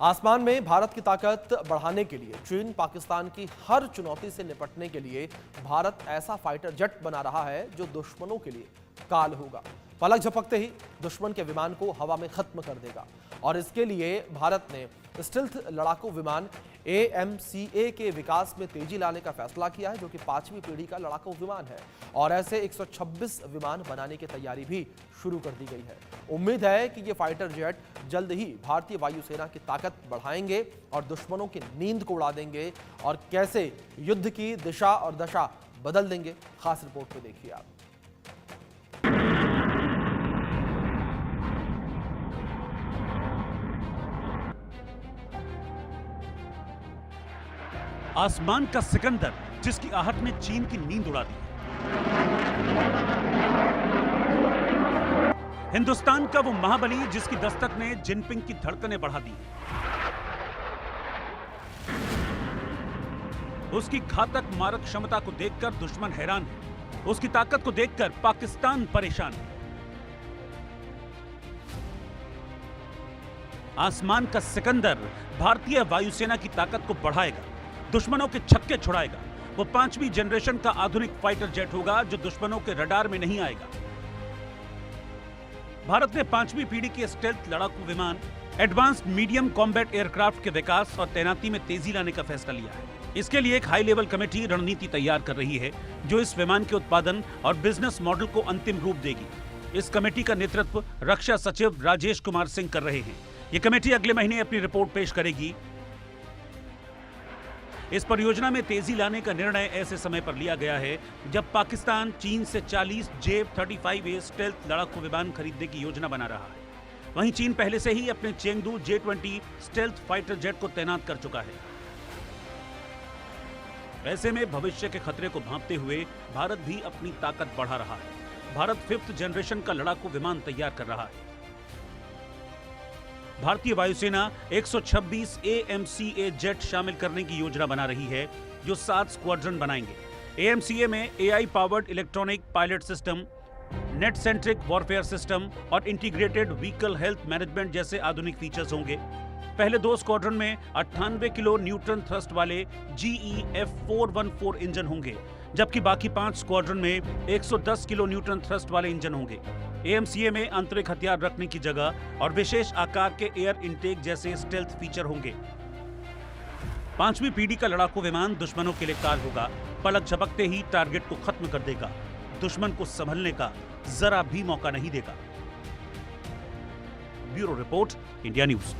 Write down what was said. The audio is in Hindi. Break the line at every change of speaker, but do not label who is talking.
आसमान में भारत की ताकत बढ़ाने के लिए चीन पाकिस्तान की हर चुनौती से निपटने के लिए भारत ऐसा फाइटर जेट बना रहा है जो दुश्मनों के लिए काल होगा। पलक झपकते ही दुश्मन के विमान को हवा में खत्म कर देगा। और इसके लिए भारत ने स्टिल्थ लड़ाकू विमान AMCA के विकास में तेजी लाने का फैसला किया है, जो कि 5वीं पीढ़ी का लड़ाकू विमान है। और ऐसे 126 विमान बनाने की तैयारी भी शुरू कर दी गई है। उम्मीद है कि ये फाइटर जेट जल्द ही भारतीय वायुसेना की ताकत बढ़ाएंगे और दुश्मनों की नींद को उड़ा देंगे और कैसे युद्ध की दिशा और दशा बदल देंगे। खास रिपोर्ट में देखिए आप।
आसमान का सिकंदर जिसकी आहट ने चीन की नींद उड़ा दी। हिंदुस्तान का वो महाबली जिसकी दस्तक ने जिनपिंग की धड़कनें बढ़ा दी। उसकी घातक मारक क्षमता को देखकर दुश्मन हैरान है। उसकी ताकत को देखकर पाकिस्तान परेशान है। आसमान का सिकंदर भारतीय वायुसेना की ताकत को बढ़ाएगा, दुश्मनों के छक्के छुड़ाएगा। वो 5वीं जनरेशन का आधुनिक फाइटर जेट होगा जो दुश्मनों के रडार में नहीं आएगा। भारत ने 5वीं पीढ़ी के स्टेल्थ लड़ाकू विमान एडवांस्ड मीडियम कॉम्बैट एयरक्राफ्ट के विकास और तैनाती में तेजी लाने का फैसला लिया है। इसके लिए एक हाई लेवल कमेटी रणनीति तैयार कर रही है जो इस विमान के उत्पादन और बिजनेस मॉडल को अंतिम रूप देगी। इस कमेटी का नेतृत्व रक्षा सचिव राजेश कुमार सिंह कर रहे हैं। ये कमेटी अगले महीने अपनी रिपोर्ट पेश करेगी। इस परियोजना में तेजी लाने का निर्णय ऐसे समय पर लिया गया है जब पाकिस्तान चीन से 40 J-35A स्टेल्थ लड़ाकू विमान खरीदने की योजना बना रहा है। वहीं चीन पहले से ही अपने Chengdu J-20 stealth fighter jet को तैनात कर चुका है। ऐसे में भविष्य के खतरे को भांपते हुए भारत भी अपनी ताकत बढ़ा रहा है। भारत 5th जनरेशन का लड़ाकू विमान तैयार कर रहा है। भारतीय वायुसेना 126 AMCA जेट शामिल करने की योजना बना रही है जो 7 स्क्वाड्रन बनाएंगे। AMCA में AI powered electronic pilot system, net centric warfare system और इंटीग्रेटेड व्हीकल हेल्थ मैनेजमेंट जैसे आधुनिक फीचर्स होंगे। पहले 2 स्क्वाड्रन में 98 किलो न्यूट्रन थ्रस्ट वाले GE F414 इंजन होंगे, जबकि बाकी 5 स्क्वाड्रन में 110 किलो न्यूट्रन थ्रस्ट वाले इंजन होंगे। AMCA में आंतरिक हथियार रखने की जगह और विशेष आकार के एयर इनटेक जैसे स्टेल्थ फीचर होंगे। 5वीं पीढ़ी का लड़ाकू विमान दुश्मनों के लिए काल होगा। पलक झपकते ही टारगेट को खत्म कर देगा। दुश्मन को संभलने का जरा भी मौका नहीं देगा। Bureau report, India news.